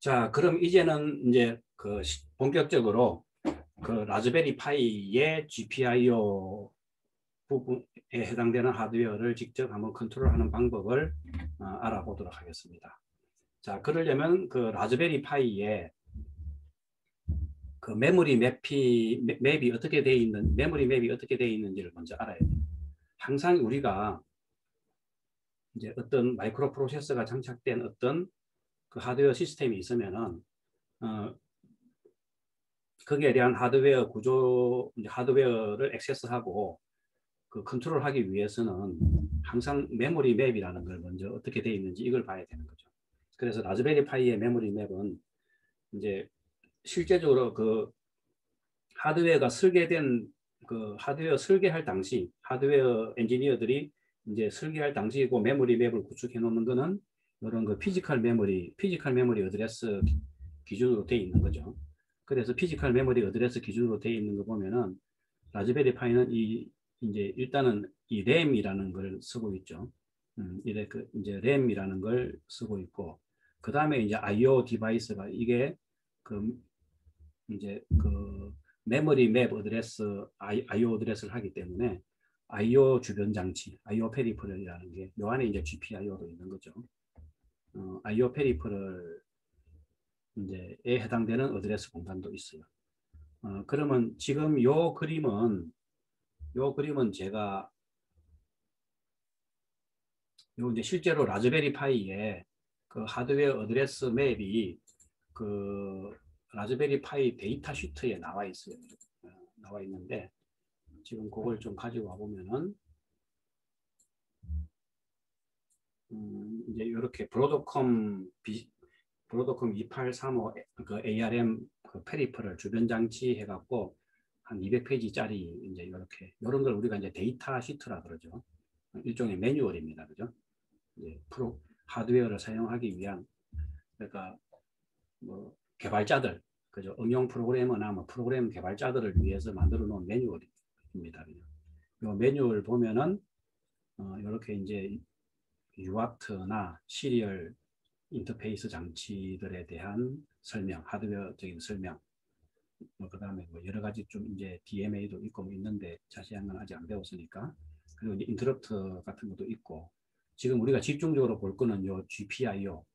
자, 그럼 이제는 이제 본격적으로 그 라즈베리 파이의 GPIO 부분에 해당되는 하드웨어를 직접 한번 컨트롤하는 방법을 알아보도록 하겠습니다. 자, 그러려면 그 라즈베리 파이에 그 맵이 어떻게 되어 있는, 메모리 맵이 어떻게 되어 있는지를 먼저 알아야 돼요. 항상 우리가 이제 어떤 마이크로 프로세서가 장착된 어떤 그 하드웨어 시스템이 있으면은 거기에 대한 하드웨어 구조, 하드웨어를 액세스하고 그 컨트롤하기 위해서는 항상 메모리 맵이라는 걸 먼저 어떻게 되어 있는지 이걸 봐야 되는 거죠. 그래서 라즈베리 파이의 메모리 맵은 이제 실제적으로 그 하드웨어가 설계된 그 하드웨어 설계할 당시 하드웨어 엔지니어들이 이제 설계할 당시 그 메모리 맵을 구축해 놓는 거는 이런 그 피지컬 메모리 어드레스 기준으로 되어 있는 거죠. 그래서 피지컬 메모리 어드레스 기준으로 되어 있는 거 보면은 라즈베리 파이는 이제 일단은 이 램이라는 걸 쓰고 있죠. 이래 이제 램이라는 걸 쓰고 있고, 그 다음에 이제 I/O 디바이스가 이게 그 이제 그 메모리 맵 어드레스 I/O 어드레스를 하기 때문에 I/O 주변 장치, I/O 페리퍼럴이라는 게 요 안에 이제 GPIO도 있는 거죠. I/O 페리퍼럴 이제에 해당되는 어드레스 공간도 있어요. 그러면 지금 요 그림은 제가 요 이제 실제로 라즈베리 파이에 그 하드웨어 어드레스 맵이 그 라즈베리 파이 데이터 시트에 나와 있어요. 나와 있는데 지금 그걸 좀 가지고 와 보면은 이제 이렇게 브로드컴 2835 그 ARM 그 페리퍼럴 주변 장치 해갖고 한 200페이지짜리 이제 이렇게 이런 걸 우리가 이제 데이터 시트라 그러죠. 일종의 매뉴얼입니다, 그죠? 이제 하드웨어를 사용하기 위한, 그러니까 뭐 개발자들, 그죠? 응용 프로그래머나 뭐 프로그램 개발자들을 위해서 만들어 놓은 매뉴얼입니다. 이 매뉴얼 보면은 이렇게 이제 UART나 시리얼 인터페이스 장치들에 대한 설명, 하드웨어적인 설명, 그 다음에 뭐 여러 가지 좀 이제 DMA도 있고 뭐 있는데 자세한 건 아직 안 배웠으니까. 그리고 이제 인터럽트 같은 것도 있고, 지금 우리가 집중적으로 볼 거는 요 GPIO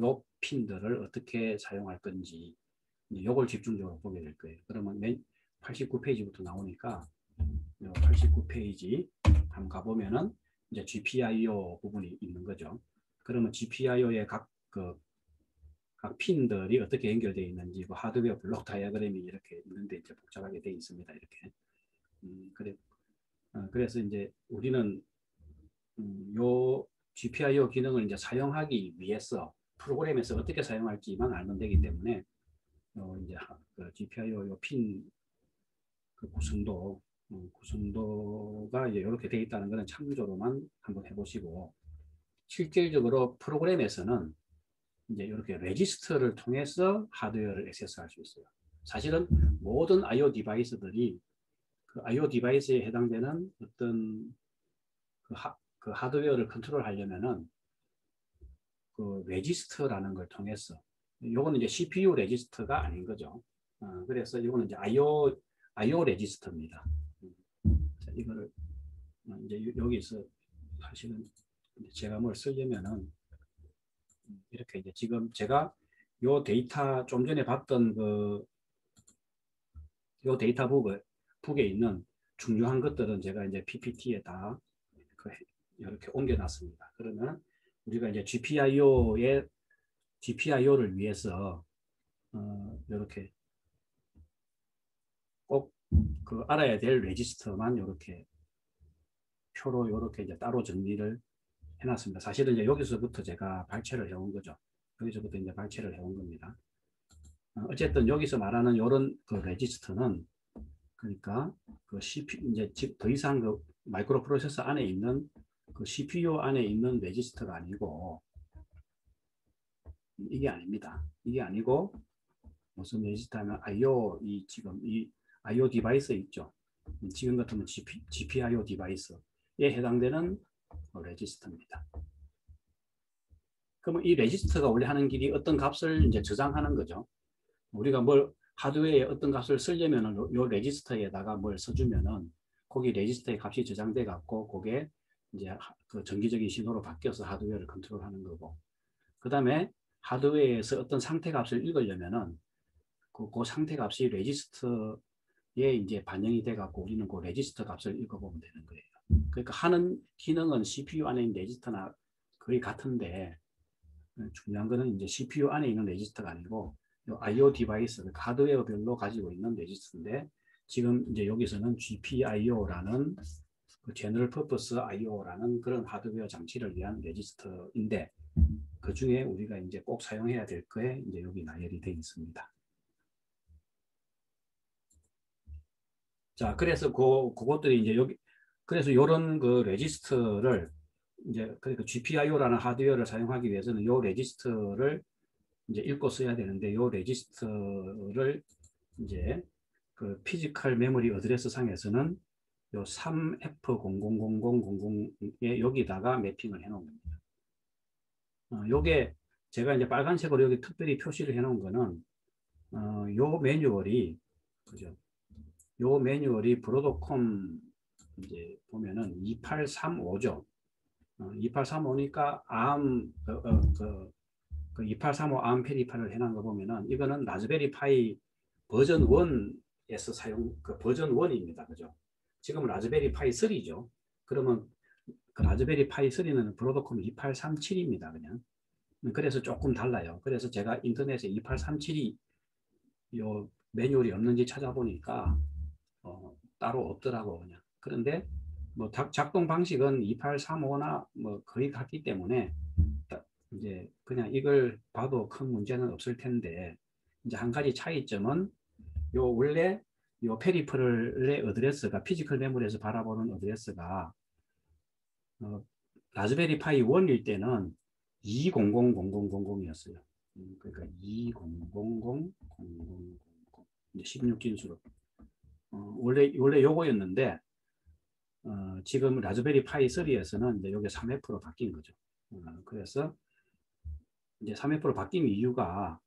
요 핀들을 어떻게 사용할 건지 요걸 집중적으로 보게 될 거예요. 그러면 89페이지부터 나오니까 89페이지 한번 가보면은 이제 GPIO 부분이 있는 거죠. 그러면 GPIO의 각 핀들이 어떻게 연결되어 있는지 그 하드웨어 블록 다이어그램이 이렇게 있는데 이제 복잡하게 되어 있습니다. 이렇게. 그래서 이제 우리는 요 GPIO 기능을 이제 사용하기 위해서 프로그램에서 어떻게 사용할지만 알면 되기 때문에 이제 그 GPIO 요핀 그 구성도가 이제 이렇게 되어 있다는 것은 참조로만 한번 해보시고, 실질적으로 프로그램에서는 이제 이렇게 레지스터를 통해서 하드웨어를 액세스할 수 있어요. 사실은 모든 I/O 디바이스들이 그 I/O 디바이스에 해당되는 어떤 그 하드웨어를 컨트롤하려면은 그 레지스터라는 걸 통해서, 요거는 이제 CPU 레지스터가 아닌 거죠. 그래서 이거는 이제 I/O 레지스터입니다. 자, 이거를 이제 여기서 사실은 제가 뭘 쓰려면은 이렇게 이제 지금 제가 요 데이터 좀 전에 봤던 요 데이터 북에 있는 중요한 것들은 제가 이제 PPT에 다 이렇게 옮겨놨습니다. 그러면 우리가 이제 GPIO를 위해서 이렇게 꼭 그 알아야 될 레지스터만 이렇게 표로 이렇게 이제 따로 정리를 해놨습니다. 사실은 이제 여기서부터 제가 발췌를 해온 거죠. 여기서부터 이제 발췌를 해온 겁니다. 어쨌든 여기서 말하는 이런 그 레지스터는, 그러니까 그 CPU 이제 더 이상 그 마이크로 프로세서 안에 있는 그 CPU 안에 있는 레지스터가 아니고, 이게 아닙니다. 이게 아니고 무슨 레지스터 하면 지금 이 I/O 디바이스 있죠. 지금 같으면 GPIO 디바이스에 해당되는 레지스터입니다. 그러면 이 레지스터가 원래 하는 길이 어떤 값을 이제 저장하는 거죠. 우리가 뭘 하드웨어에 어떤 값을 쓰려면은 요 레지스터에다가 뭘 써주면은 거기 레지스터의 값이 저장돼 갖고 그게 이제 그 정기적인 신호로 바뀌어서 하드웨어를 컨트롤하는 거고, 그 다음에 하드웨어에서 어떤 상태 값을 읽으려면은 그 상태 값이 레지스터에 이제 반영이 돼 갖고 우리는 그 레지스터 값을 읽어보면 되는 거예요. 그러니까 하는 기능은 CPU 안에 있는 레지스터나 거의 같은데, 중요한 거는 이제 CPU 안에 있는 레지스터가 아니고 I/O 디바이스, 그러니까 하드웨어별로 가지고 있는 레지스터인데, 지금 이제 여기서는 GPIO라는 그 제너럴 퍼포스 IO라는 그런 하드웨어 장치를 위한 레지스터인데, 그 중에 우리가 이제 꼭 사용해야 될 거에 이제 여기 나열이 되어 있습니다. 자, 그래서 그것들이 이제 여기, 그래서 이런 그 레지스터를 이제 그러니까 GPIO라는 하드웨어를 사용하기 위해서는 이 레지스터를 이제 읽고 써야 되는데, 이 레지스터를 이제 그 피지컬 메모리 어드레스 상에서는 요 3F000000에 여기다가 매핑을 해 놓은 겁니다. 요게 제가 이제 빨간색으로 여기 특별히 표시를 해 놓은 거는 요 매뉴얼이, 그죠? 요 매뉴얼이 브로드콤 이제 보면은 2835죠. 2835니까 암 그 2835 암 페리파를 해놓은 거 보면은 이거는 라즈베리 파이 버전 1에서 사용 그 버전 1입니다. 그죠? 지금은 라즈베리 파이 3죠. 그러면 그 라즈베리 파이 3는 브로드콤 2837입니다. 그냥. 그래서 조금 달라요. 그래서 제가 인터넷에 2837이 요 매뉴얼이 없는지 찾아보니까 따로 없더라고 그냥. 그런데 뭐 작동 방식은 2835나 뭐 거의 같기 때문에 이제 그냥 이걸 봐도 큰 문제는 없을 텐데, 이제 한 가지 차이점은 요 원래 요 페리퍼럴의 어드레스가 피지컬 메모리에서 바라보는 어드레스가 라즈베리 파이 1일 때는 2000000이었어요. 그러니까 200000000 이제 16진수로 원래 요거였는데, 지금 라즈베리 파이 3에서는 이제 요게 3F로 바뀐 거죠. 그래서 이제 3F로 바뀐 이유가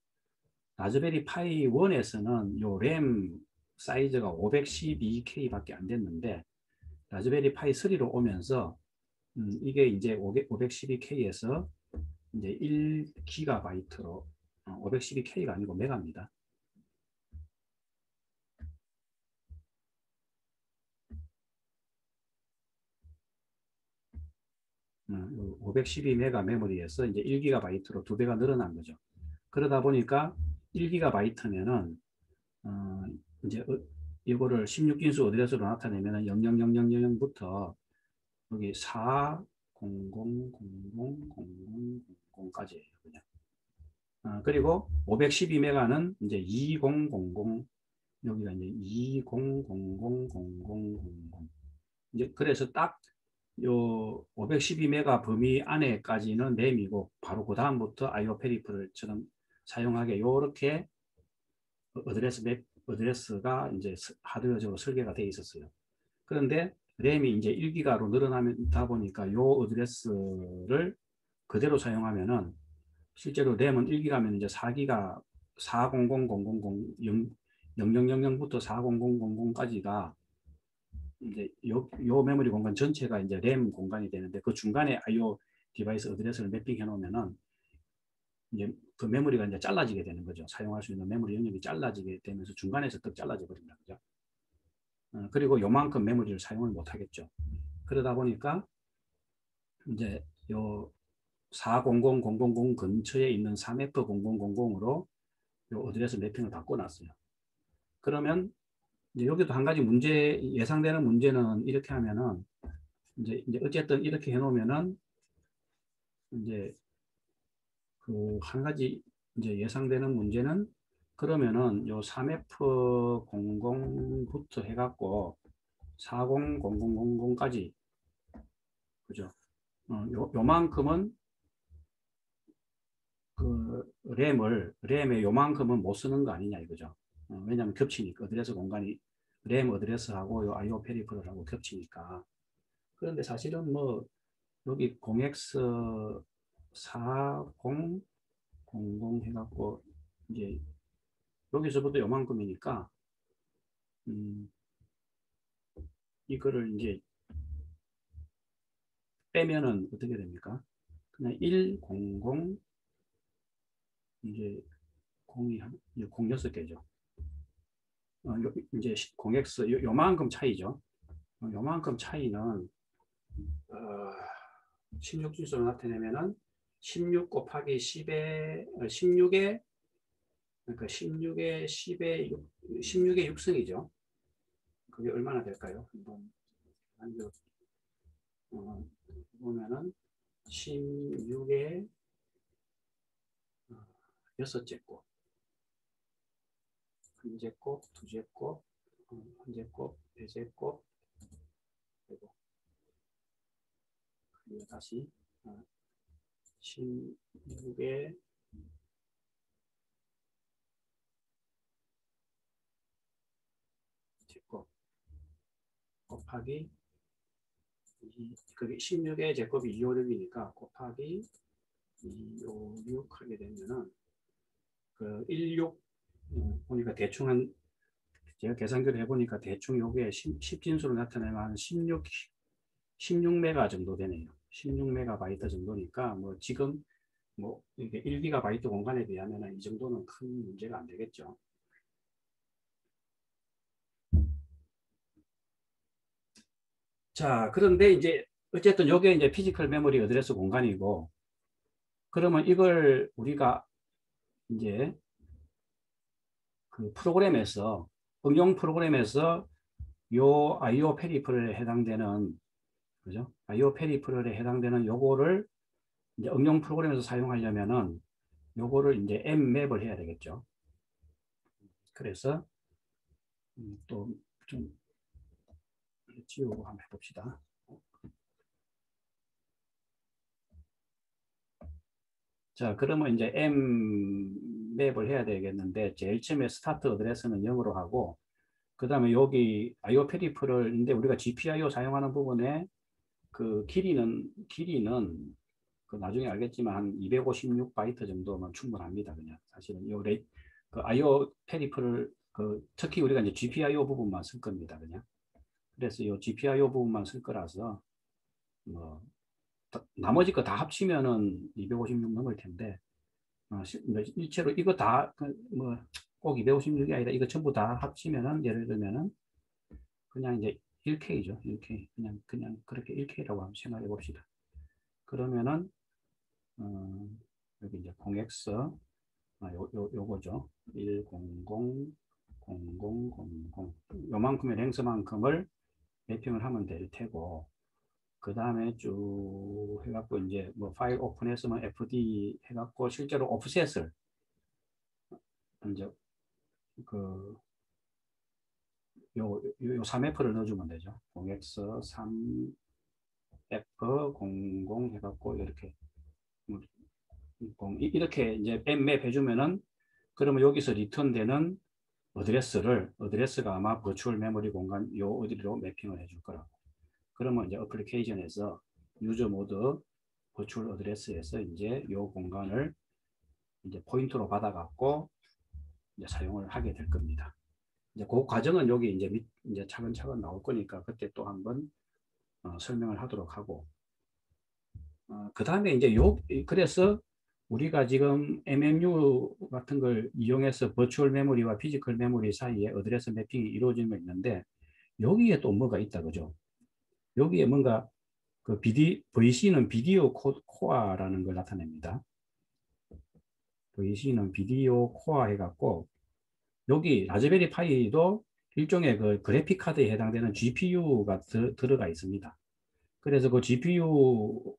라즈베리 파이 1에서는 요 램 사이즈가 512K 밖에 안 됐는데, 라즈베리 파이 3로 오면서 이게 이제 512K에서 이제 1GB로 512K가 아니고 메가입니다. 512메가 메모리에서 이제 1GB로 2배가 늘어난 거죠. 그러다 보니까 1GB면은 이제 이거를 16진수 어드레스로 나타내면은 000000부터 여기 4000000까지예요, 그냥. 그리고 512메가는 이제 2000 여기가 이제 20000000 이제 그래서 딱 요 512메가 범위 안에까지는 램이고, 바로 그 다음부터 IO 페리퍼럴처럼 사용하게 요렇게 어드레스가 이제 하드웨어적으로 설계가 되어 있었어요. 그런데 램이 이제 1기가로 늘어나다 보니까 요 어드레스를 그대로 사용하면은, 실제로 램은 1기가면 이제 4기가 4000000부터 40000까지가 이제 요 메모리 공간 전체가 이제 램 공간이 되는데, 그 중간에 I/O 디바이스 어드레스를 매핑해 놓으면은 이제 그 메모리가 이제 잘라지게 되는 거죠. 사용할 수 있는 메모리 영역이 잘라지게 되면서 중간에서 떡 잘라져 버린다, 그죠? 그리고 요만큼 메모리를 사용을 못 하겠죠. 그러다 보니까 이제 요 4000000 근처에 있는 3F0000으로 요 어드레스 매핑을 바꿔놨어요. 그러면 이제 여기도 한 가지 예상되는 문제는 이렇게 하면은, 이제 어쨌든 이렇게 해놓으면은 이제 그 한 가지 이제 예상되는 문제는, 그러면은 요 3F00부터 해갖고 40000까지, 그죠? 요만큼은 그 램의 요만큼은 못 쓰는 거 아니냐 이거죠. 왜냐하면 겹치니까, 어드레스 공간이 램 어드레스하고 요 IO 페리퍼럴하고 겹치니까. 그런데 사실은 뭐 여기 0x 4000 해갖고 이제 여기서부터 요만큼이니까 이거를 이제 빼면은 어떻게 됩니까? 그냥 100 이제 0이 06개죠. 이제 0x 요만큼 차이죠. 요만큼 차이는 16진수로 나타내면은 16 곱하기 10의 16의 그러니까 16의 10의 16의 6승이죠. 그게 얼마나 될까요? 한번 보면은 16의 6제곱, 1제곱, 2제곱, 1제곱, 4제곱, 그리고 다시 16의 제곱 곱하기 그게 16의 제곱이 256이니까 곱하기 256 하게 되면은 그 16 보니까 대충 한 제가 계산기를 해보니까 대충 요게 10진수로 나타내면 한 16메가 정도 되네요. 16메가바이트 정도니까 뭐 지금 뭐 이게 1기가바이트 공간에 비하면 이 정도는 큰 문제가 안 되겠죠. 자, 그런데 이제 어쨌든 요게 이제 피지컬 메모리 어드레스 공간이고, 그러면 이걸 우리가 이제 그 프로그램에서 응용 프로그램에서 요 IO 페리플에 해당되는 그죠? IO 페리플에 해당되는 요거를 이제 응용 프로그램에서 사용하려면은 요거를 이제 M맵을 해야 되겠죠. 그래서 또 좀 지우고 한번 해봅시다. 자, 그러면 이제 M맵을 해야 되겠는데 제일 처음에 스타트 어드레스는 0으로 하고 그 다음에 여기 IO 페리플인데 우리가 GPIO 사용하는 부분에 그 길이는 그 나중에 알겠지만 한 256바이트 정도면 충분합니다. 그냥 사실은 그 IO 페리플을 특히 우리가 이제 GPIO 부분만 쓸 겁니다. 그냥 그래서 이 GPIO 부분만 쓸 거라서 뭐 나머지 거 다 합치면은 256 넘을 텐데 일체로 이거 다 뭐 꼭 256이 아니라 이거 전부 다 합치면은 예를 들면은 그냥 이제 1K죠. 1K 그냥 그렇게 1K라고 한번 생각해 봅시다. 그러면은 여기 이제 0x 요거죠. 100 요만큼의 랭스만큼을 매핑을 하면 될 테고 그 다음에 쭉 해갖고 이제 뭐 파일 오픈했으면 fd 해갖고 실제로 오프셋을 이제 그 요 3F를 넣어주면 되죠. 0x 3F00 해갖고 이렇게 이렇게 이제 맵 해주면은 그러면 여기서 리턴되는 어드레스가 아마 버추얼 메모리 공간 요 어디로 매핑을 해줄 거라고. 그러면 이제 어플리케이션에서 유저 모드 버추얼 어드레스에서 이제 요 공간을 이제 포인트로 받아갖고 이제 사용을 하게 될 겁니다. 이제 그 과정은 여기 이제 차근차근 나올 거니까 그때 또 한번 설명을 하도록 하고 그 다음에 이제 그래서 우리가 지금 MMU 같은 걸 이용해서 버추얼 메모리와 피지컬 메모리 사이에 어드레스 매핑이 이루어지는 거 있는데 여기에 또 뭐가 있다 그죠? 여기에 뭔가 그 VC는 비디오 코어라는 걸 나타냅니다. VC는 비디오 코어 해갖고 여기 라즈베리 파이도 일종의 그 그래픽 카드에 해당되는 GPU가 들어가 있습니다. 그래서 그 GPU가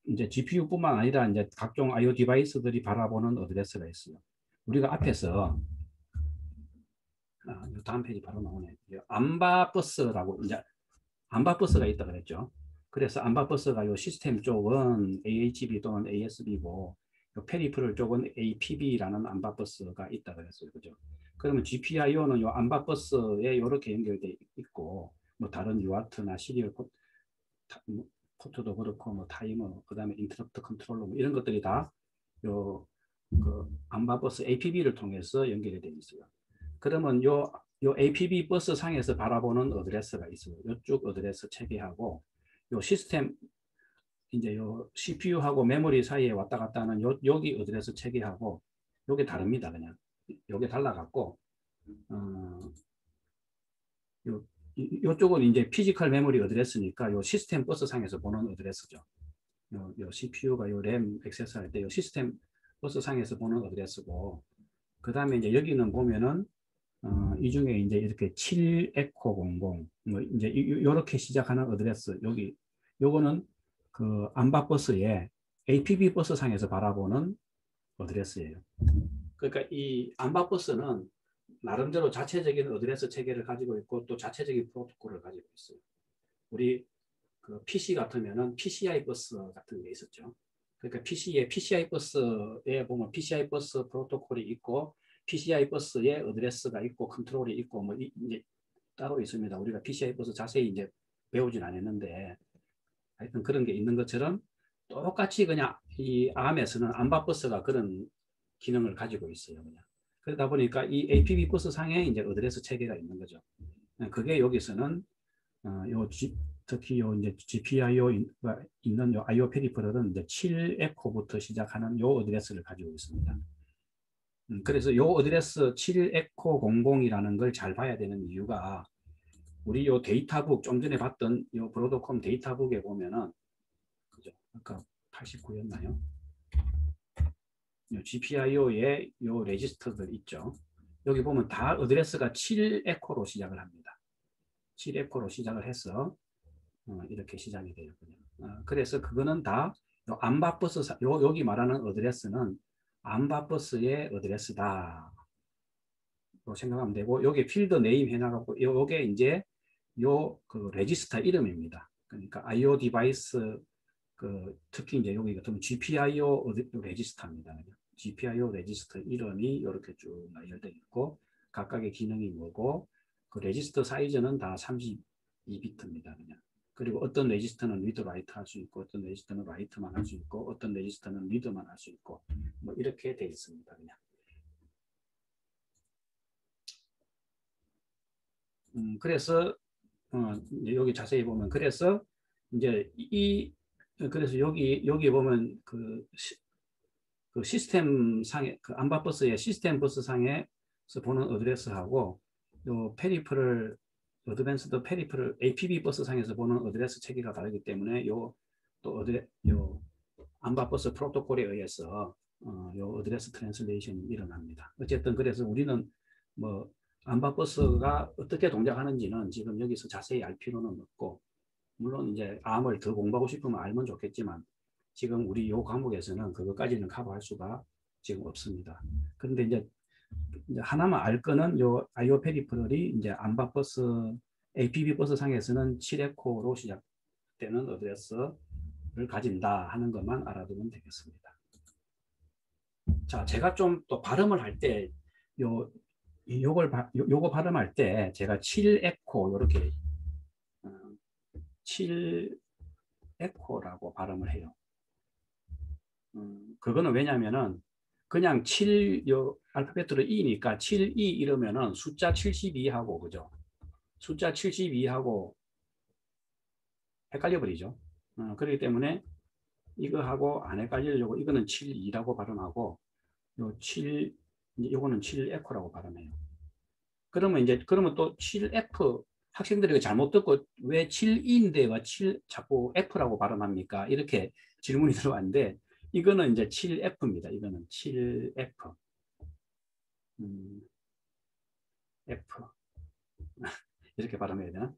이제 GPU뿐만 아니라 이제 각종 IO 디바이스들이 바라보는 어드레스가 있어요. 우리가 앞에서 다음 페이지 바로 나오네. 암바 버스라고 이제 암바 버스가 있다 그랬죠. 그래서 암바 버스가 요 시스템 쪽은 AHB 또는 ASB고 요 페리프럴 쪽은 APB라는 암바 버스가 있다 그랬어요. 그죠? 그러면 GPIO는 요 암바 버스에 이렇게 연결돼 있고 뭐 다른 UART나 시리얼 포트도 그렇고 뭐 타이머, 그다음에 인터럽트 컨트롤러 뭐 이런 것들이 다 요 그 암바 버스 APB를 통해서 연결이 되어 있어요. 그러면 요 APB 버스 상에서 바라보는 어드레스가 있어요. 요쪽 어드레스 체계하고 요 시스템 이제 요 CPU하고 메모리 사이에 왔다 갔다 하는 여기 어드레스 체계하고 요게 다릅니다. 그냥 요게 달라갖고 요 요쪽은 이제 피지컬 메모리 어드레스니까 요 시스템 버스 상에서 보는 어드레스죠. 요 CPU가 요 램 액세스할 때 요 시스템 버스 상에서 보는 어드레스고, 그 다음에 이제 여기는 보면은 이 중에 이제 이렇게 7 에코 00 뭐 이제 요렇게 시작하는 어드레스, 여기 요거는 그 암바 버스에 APB 버스 상에서 바라보는 어드레스예요. 그러니까 이 암바 버스는 나름대로 자체적인 어드레스 체계를 가지고 있고 또 자체적인 프로토콜을 가지고 있어요. 우리 그 PC 같으면은 PCI 버스 같은 게 있었죠. 그러니까 PCI 버스에 보면 PCI 버스 프로토콜이 있고 PCI 버스에 어드레스가 있고 컨트롤이 있고 뭐 이제 따로 있습니다. 우리가 PCI 버스 자세히 이제 배우진 않았는데 하여튼 그런 게 있는 것처럼 똑같이 그냥 이 ARM에서는 암바 버스가 그런 기능을 가지고 있어요. 그냥. 그러다 보니까 이 APB 버스 상에 이제 어드레스 체계가 있는 거죠. 그게 여기서는 특히 요 이제 GPIO가 있는 요 IO 페리퍼럴은 이제 7에코부터 시작하는 요 어드레스를 가지고 있습니다. 그래서 요 어드레스 7에코 00이라는 걸 잘 봐야 되는 이유가 우리 요 데이터북 좀 전에 봤던 요 브로드콤 데이터북에 보면은 그죠? 아까 89였나요? GPIO의 요 레지스터들 있죠. 여기 보면 다 어드레스가 7에코로 시작을 합니다. 7에코로 시작을 해서 이렇게 시작이 돼요. 그래서 그거는 다 암바버스 여기 말하는 어드레스는 암바버스의 어드레스다. 생각하면 되고 여기 필드 네임 해놔갖고 요게 이제 요 그 레지스터 이름입니다. 그러니까 IO 디바이스 그 특히 이제 여기 같은 GPIO 레지스터입니다. GPIO 레지스터 이름이 이렇게 쭉 나열되어 있고 각각의 기능이 뭐고 그 레지스터 사이즈는 다 32비트입니다. 그냥. 그리고 어떤 레지스터는 리드 라이트 할 수 있고 어떤 레지스터는 라이트만 할 수 있고 어떤 레지스터는 리드만 할 수 있고 뭐 이렇게 되어 있습니다. 그냥. 그래서 여기 자세히 보면 그래서 이제 그래서 여기 보면 그 시스템 상에 그 암바 버스의 시스템 버스 상에서 보는 어드레스하고 요 페리퍼럴 어드밴스드 페리퍼럴 APB 버스 상에서 보는 어드레스 체계가 다르기 때문에 요 암바 버스 프로토콜에 의해서 요 어드레스 트랜슬레이션이 일어납니다. 어쨌든 그래서 우리는 뭐 암바 버스가 어떻게 동작하는지는 지금 여기서 자세히 알 필요는 없고, 물론 이제 암을 더 공부하고 싶으면 알면 좋겠지만 지금 우리 요 과목에서는 그것까지는 커버할 수가 지금 없습니다. 그런데 이제 하나만 알 거는 요 IO 페리퍼럴이 이제 암바 버스 APB 버스 상에서는 7에코로 시작되는 어드레스를 가진다 하는 것만 알아두면 되겠습니다. 자, 제가 좀 또 발음을 할 때 요거 발음할 때 제가 7에코 이렇게 7에코라고 발음을 해요. 그거는 왜냐면은 그냥 7 알파벳으로 E니까 7E 이러면은 숫자 72하고 그죠? 숫자 72하고 헷갈려 버리죠. 그렇기 때문에 이거하고 안 헷갈리려고 이거는 72라고 발음하고 요거는 7에코라고 발음해요. 그러면 또 7F 학생들이 잘못 듣고 왜 7E인데 왜 자꾸 F라고 발음합니까? 이렇게 질문이 들어왔는데 이거는 이제 7F입니다. 이거는 7F. F. 이렇게 발음해야 되나?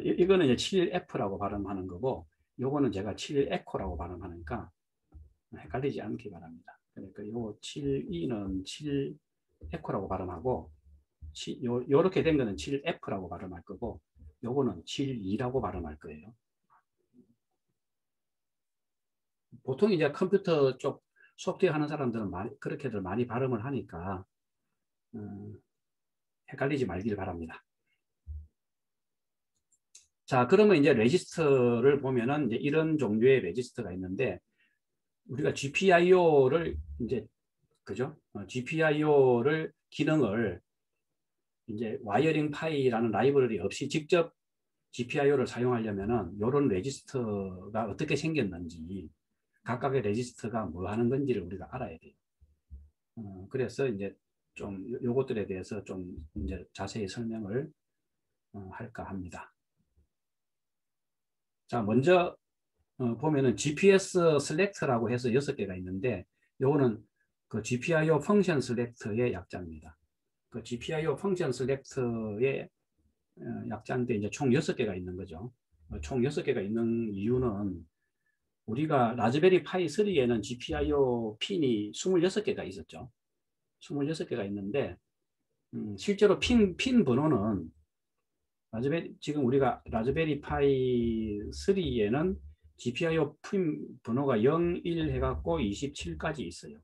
이거는 이제 7F라고 발음하는 거고, 요거는 제가 7에코라고 발음하니까 헷갈리지 않기 바랍니다. 그러니까 요 7E는 7에코라고 발음하고, 요렇게 된 거는 7F라고 발음할 거고, 요거는 7E라고 발음할 거예요. 보통 이제 컴퓨터 쪽 소프트웨어 하는 사람들은 그렇게들 많이 발음을 하니까 헷갈리지 말길 바랍니다. 자, 그러면 이제 레지스터를 보면은 이제 이런 종류의 레지스터가 있는데 우리가 GPIO를 이제 그죠? GPIO를 기능을 이제 와이어링 파이라는 라이브러리 없이 직접 GPIO를 사용하려면은 이런 레지스터가 어떻게 생겼는지 각각의 레지스터가 뭐 하는 건지를 우리가 알아야 돼요. 그래서 이제 좀 요것들에 대해서 좀 이제 자세히 설명을 할까 합니다. 자, 먼저 보면은 GPS 셀렉터라고 해서 6개가 있는데 요거는 그 GPIO 펑션 셀렉터의 약자입니다. 그 GPIO 펑션 셀렉터의 약자인데 이제 총 6개가 있는 거죠. 총 6개가 있는 이유는 우리가 라즈베리 파이 3에는 GPIO 핀이 26개가 있었죠. 26개가 있는데 실제로 핀 번호는 지금 우리가 라즈베리 파이 3에는 GPIO 핀 번호가 01 해갖고 27까지 있어요.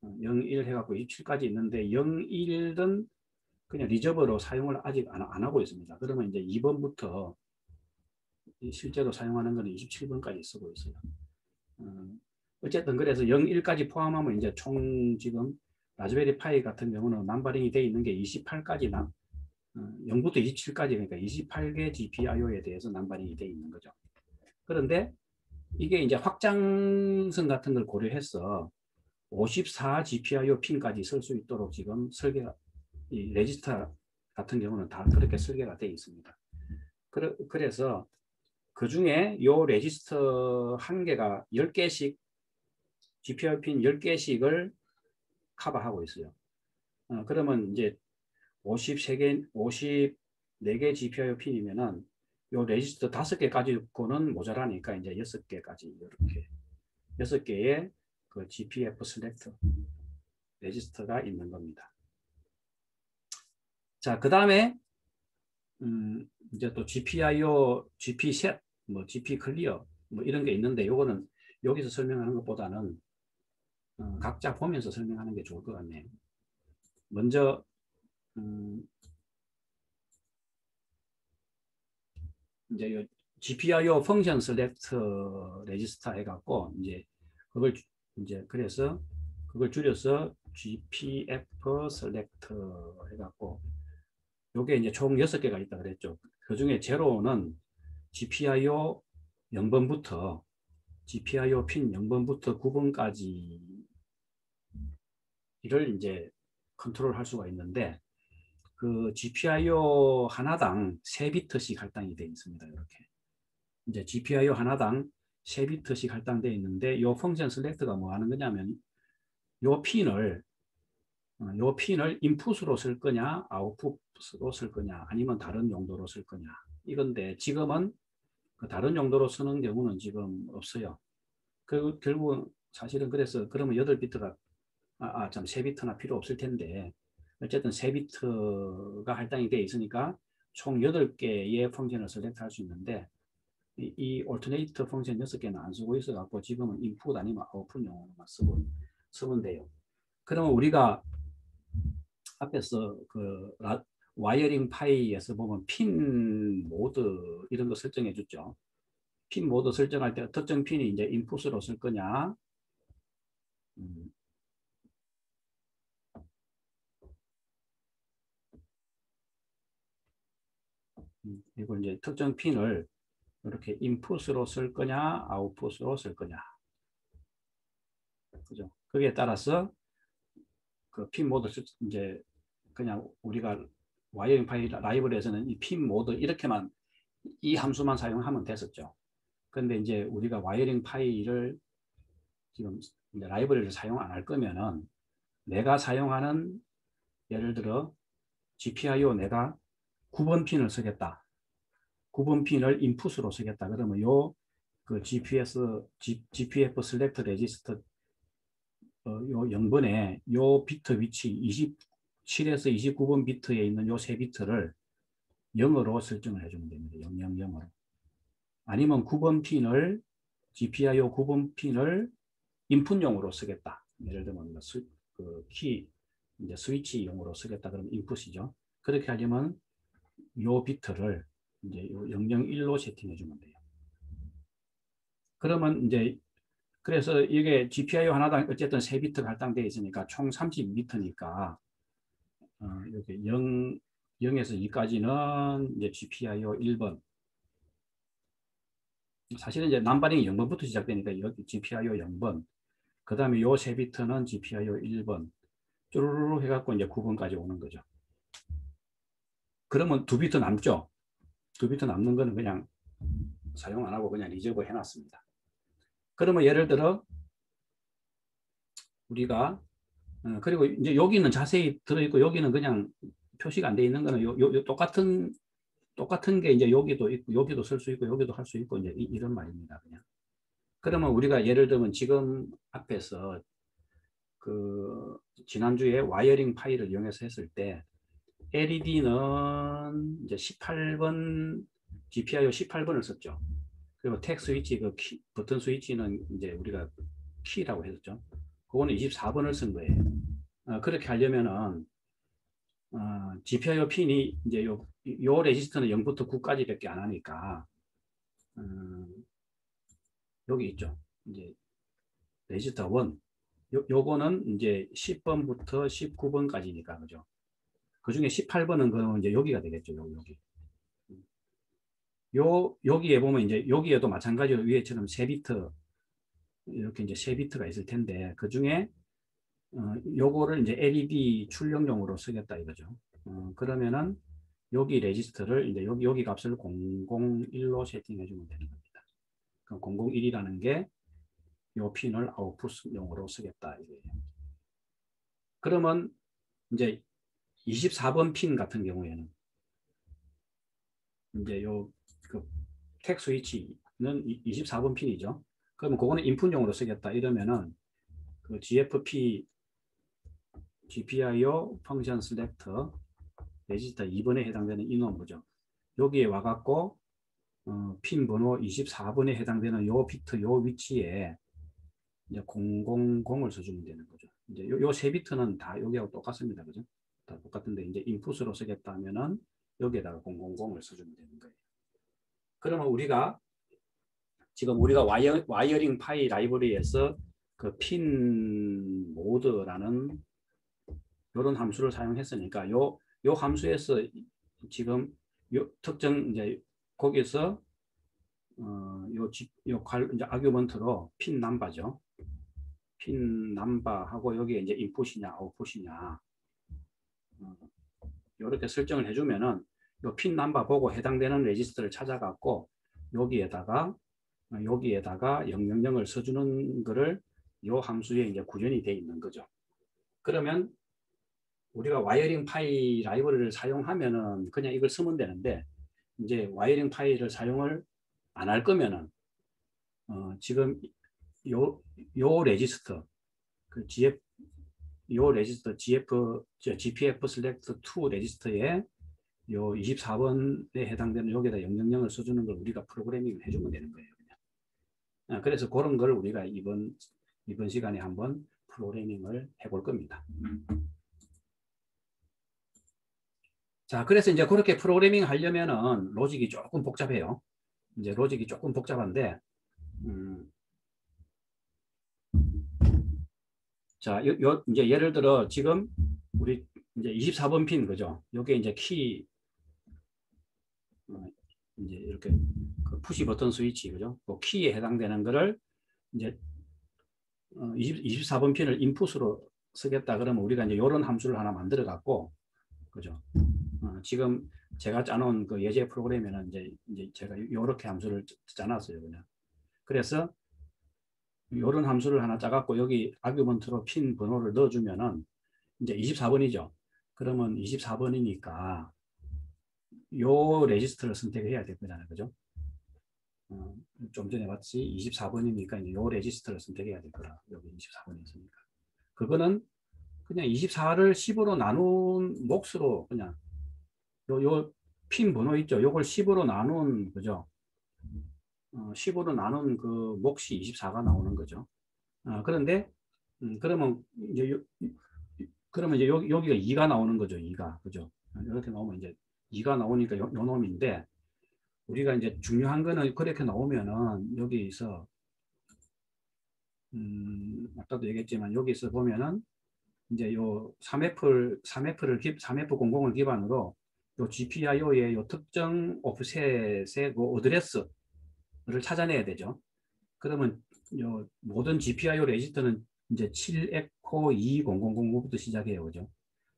01 해갖고 27까지 있는데 01은 그냥 리저버로 사용을 아직 안 하고 있습니다. 그러면 이제 2번부터 실제로 사용하는 것은 27번까지 쓰고 있어요. 어쨌든 그래서 01까지 포함하면 이제 총 지금 라즈베리 파이 같은 경우는 남바링이 되어 있는 게 28까지 0부터 27까지 그러니까 28개 GPIO에 대해서 남바링이 되어 있는 거죠. 그런데 이게 이제 확장성 같은 걸 고려해서 54 GPIO 핀까지 쓸 수 있도록 지금 설계가 이 레지스터 같은 경우는 다 그렇게 설계가 되어 있습니다. 그래서 그 중에 이 레지스터 한 개가 10개씩 GPIO 핀 10개씩을 커버하고 있어요. 그러면 이제 54개 GPIO 핀이면은 요 레지스터 5개 가지고는 모자라니까 이제 6개까지 이렇게 6개의 그 GPF 셀렉터 레지스터가 있는 겁니다. 자, 그 다음에 이제 또 GPIO, GP셋, 뭐 GP 클리어 뭐 이런 게 있는데 요거는 여기서 설명하는 것보다는 각자 보면서 설명하는 게 좋을 것 같네요. 먼저 이제 요 GPIO 펑션 셀렉터 레지스터 해갖고 이제 그걸 이제 그래서 그걸 줄여서 GPF 셀렉터 해갖고 요게 이제 총 6개가 있다 그랬죠. 그 중에 제로는 GPIO 0번부터 GPIO 핀 0번부터 9번까지 이를 이제 컨트롤 할 수가 있는데 그 GPIO 하나당 3비트씩 할당이 되어 있습니다. 이렇게 이제 GPIO 하나당 3비트씩 할당되어 있는데 이 펑션 셀렉트가 뭐 하는 거냐면 요 핀을 인풋으로 쓸 거냐 아웃풋으로 쓸 거냐 아니면 다른 용도로 쓸 거냐 이건데 지금은 그 다른 용도로 쓰는 경우는 지금 없어요. 결국은 사실은 그래서 그러면 8비트가 참 3비트나 필요 없을 텐데 어쨌든 3비트가 할당이 되어 있으니까 총 8개의 펑션을 셀렉트할 수 있는데 이 올터네이터 펑션 6개는 안 쓰고 있어 갖고 지금은 인풋 아니면 아웃풋용으로만 쓰면 돼요. 그러면 우리가 앞에서 그 와이어링 파이에서 보면 핀 모드 이런 거 설정해 줬죠. 핀 모드 설정할 때 특정 핀이 이제 인풋으로 쓸 거냐 그리고 이제 특정 핀을 이렇게 인풋으로 쓸 거냐 아웃풋으로 쓸 거냐 그죠? 거기에 따라서 그 핀 모드 이제 그냥 우리가 와이어링 파일 라이브러리에서는 이 핀 모드 이렇게만 이 함수만 사용하면 됐었죠. 근데 이제 우리가 와이어링 파일을 지금 이제 라이브러리를 사용 안 할 거면은 내가 사용하는 예를 들어 GPIO 내가 9번 핀을 쓰겠다. 9번 핀을 인풋으로 쓰겠다. 그러면 그 GPF 셀렉트 레지스터 요 0번에 요 비트 위치 27에서 29번 비트에 있는 요 3비트를 0으로 설정을 해주면 됩니다. 000으로. 아니면 9번 핀을 GPIO 9번 핀을 인풋용으로 쓰겠다. 예를 들면 이제 스위치용으로 쓰겠다. 그러면 인풋이죠. 그렇게 하려면 요 비트를 이제 001로 세팅해 주면 돼요. 그러면 이제 그래서 이게 GPIO 하나당 어쨌든 3비트가 할당되어 있으니까 총 32비트니까 이렇게 0에서 2까지는 이제 GPIO 1번. 사실은 이제 남바링이 0번부터 시작되니까 여기 GPIO 0번. 그 다음에 요 3비트는 GPIO 1번. 쭈루루루 해갖고 이제 9번까지 오는 거죠. 그러면 2비트 남죠? 2비트 남는 거는 그냥 사용 안 하고 그냥 리저브 해놨습니다. 그러면 예를 들어 우리가 그리고 이제 여기는 자세히 들어있고 여기는 그냥 표시가 안 돼 있는 거는 요 똑같은 게 이제 여기도 있고 여기도 쓸 수 있고 여기도 할 수 있고 이제 이런 말입니다. 그냥. 그러면 우리가 예를 들면 지금 앞에서 그 지난주에 와이어링 파일을 이용해서 했을 때 LED는 이제 18번 GPIO 18번을 썼죠. 그리고 텍 스위치 그 버튼 스위치는 이제 우리가 키라고 했었죠. 그거는 24번을 쓴 거예요. 그렇게 하려면은 GPIO 핀이 이제 요 레지스터는 0부터 9까지밖에 안 하니까 여기 있죠. 이제 레지스터 1 요거는 이제 10번부터 19번까지니까 그죠. 그 중에 18번은 그 이제 여기가 되겠죠. 여기. 여기에 보면 이제 여기에도 마찬가지로 위에처럼 3비트 이렇게 이제 3비트가 있을 텐데 그 중에 요거를 이제 LED 출력용으로 쓰겠다 이거죠. 그러면은 여기 레지스터를 이제 여기 값을 001로 세팅해 주면 되는 겁니다. 그럼 001이라는 게 요 핀을 아웃풋용으로 쓰겠다 이거예요. 그러면 이제 24번 핀 같은 경우에는 이제 그 텍 스위치는 24번 핀이죠. 그러면 그거는 인풋용으로 쓰겠다 이러면은 그 GFP GPIO 펑션 셀렉터 레지스터 2번에 해당되는 인원부죠. 여기에 와갖고 핀 번호 24번에 해당되는 요 비트 요 위치에 이제 000을 써주면 되는 거죠. 이제 요 3비트는 다 여기하고 똑같습니다. 그죠? 다 똑같은데 이제 인풋으로 쓰겠다 하면은 여기에다가 000을 써주면 되는 거예요. 그러면 우리가 지금 우리가 와이어링 파이 라이브러리에서 그 핀 모드라는 이런 함수를 사용했으니까 요 함수에서 지금 요 특정 이제 거기서 이제 아규먼트로 핀 남바죠. 핀 남바하고 여기에 이제 인풋이냐 아웃풋이냐 이렇게 설정을 해주면은 요 핀 남바 보고 해당되는 레지스터를 찾아갖고 여기에다가 000을 써주는 거를 요 함수에 이제 구현이 되어 있는 거죠. 그러면 우리가 와이어링 파이 라이브러리를 사용하면은 그냥 이걸 쓰면 되는데 이제 와이어링 파이를 사용을 안 할 거면은 지금 요 레지스터 그 레지스터 GPF select 2 레지스터에 요 24번에 해당되는 여기다 000을 써주는 걸 우리가 프로그래밍을 해주면 되는 거예요. 그냥. 그래서 그런 걸 우리가 이번 시간에 한번 프로그래밍을 해볼 겁니다. 자, 그래서 이제 그렇게 프로그래밍 하려면은 로직이 조금 복잡해요. 이제 로직이 조금 복잡한데, 자, 이제 예를 들어 지금 우리 이제 24번 핀 그죠? 요게 이제 키, 이제 이렇게 그 푸시 버튼 스위치 그죠? 그 키에 해당되는 거를 이제 24번 핀을 인풋으로 쓰겠다 그러면 우리가 이제 이런 함수를 하나 만들어 갖고 그죠? 지금 제가 짜놓은 그 예제 프로그램에는 이제 제가 이렇게 함수를 짜놨어요 그냥. 그래서 이런 함수를 하나 짜갖고 여기 아규먼트로 핀 번호를 넣어주면은 이제 24번이죠. 그러면 24번이니까 요 레지스터를 선택해야 될 거잖아요. 그죠? 좀 전에 봤지 24번이니까 이제 요 레지스터를 선택해야 될 거라. 여기 24번이었으니까. 그거는 그냥 24를 10으로 나눈 몫으로 그냥 요 핀 번호 있죠. 요걸 10으로 나눈 그죠? 10으로 나눈 그 몫이 24가 나오는 거죠. 그런데 그러면 이제 여기가 2가 나오는 거죠. 2가 그죠? 이렇게 나오면 이제 2가 나오니까 요 놈인데 우리가 이제 중요한 거는 그렇게 나오면은 여기서 아까도 얘기했지만 여기서 보면은 이제 요 3F 공공을 기반으로 요 GPIO의 요 특정 오프셋의 그 어드레스를 찾아내야 되죠. 그러면 요 모든 GPIO 레지스터는 이제 7에코 20000부터 시작해요. 그죠?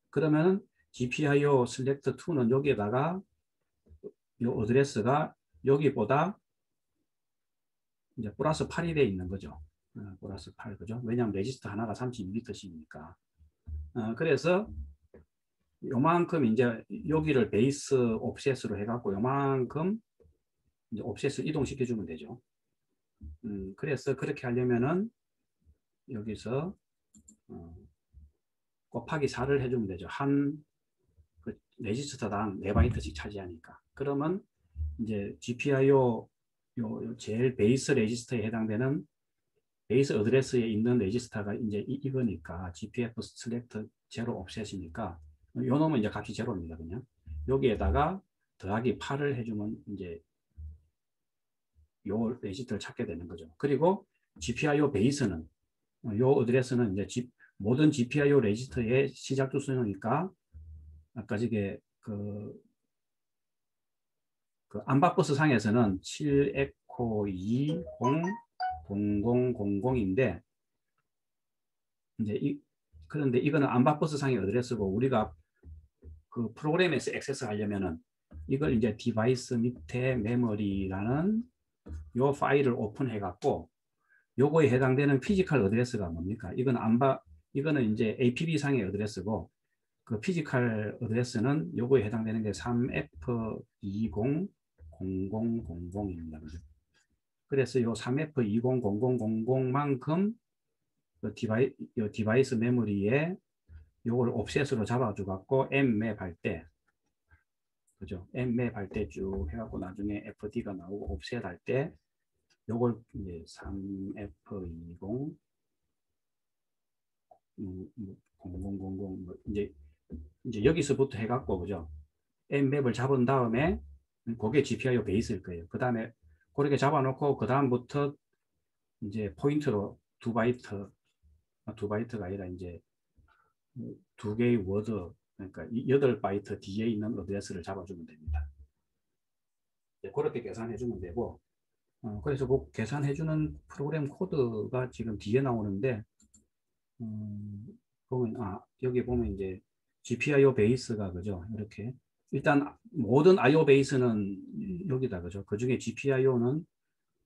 그러면 GPIO select 2는 여기에다가 요 어드레스가 여기보다 이제 플러스 8이 돼 있는 거죠. 플러스 8, 그죠? 왜냐하면 레지스터 하나가 32비트씩이니까. 그래서 요만큼 이제 여기를 베이스 옵셋으로 해갖고 요만큼 이제 옵셋을 이동시켜 주면 되죠. 그래서 그렇게 하려면은 여기서 곱하기 4를 해주면 되죠. 그 레지스터당 4바이트씩 차지하니까. 그러면 이제 GPIO 요 제일 베이스 레지스터에 해당되는 베이스 어드레스에 있는 레지스터가 이제 이거니까 GPF select 0 옵셋이니까 요 놈은 이제 값이 제로입니다. 그냥 여기에다가 더하기 8을 해주면 이제 요 레지스터를 찾게 되는 거죠. 그리고 GPIO 베이스는 요 어드레스는 이제 모든 GPIO 레지스터의 시작 주소니까 아까 저게 그 암박버스 상에서는 7에코 200000인데 이제 그런데 이거는 암박버스 상의 어드레스고 우리가 그 프로그램에서 액세스 하려면은 이걸 이제 디바이스 밑에 메모리라는 요 파일을 오픈해 갖고 요거에 해당되는 피지컬 어드레스가 뭡니까? 이거는 이제 APB 상의 어드레스고 그 피지컬 어드레스는 요거에 해당되는 게 3F200000입니다. 그래서 요 3F200000만큼 디바이스 메모리에 요걸 옵셋으로 잡아줘 갖고 M맵 할 때, 그죠? M맵 할 때 쭉 해갖고 나중에 FD가 나오고 옵셋 할 때 요걸 이제 3F20 0000 이제 여기서부터 해갖고 그죠? M맵을 잡은 다음에 그게 GPIO 베이스일 거예요. 그 다음에 그렇게 잡아놓고 그 다음부터 이제 포인트로 두 바이트가 아니라 이제 두 개의 워드 그러니까 8바이트 뒤에 있는 어드레스를 잡아주면 됩니다. 그렇게 계산해주면 되고 그래서 그 계산해주는 프로그램 코드가 지금 뒤에 나오는데 보면 여기 보면 이제 GPIO 베이스가 그죠 이렇게 일단 모든 IO 베이스는 여기다 그죠 그 중에 GPIO는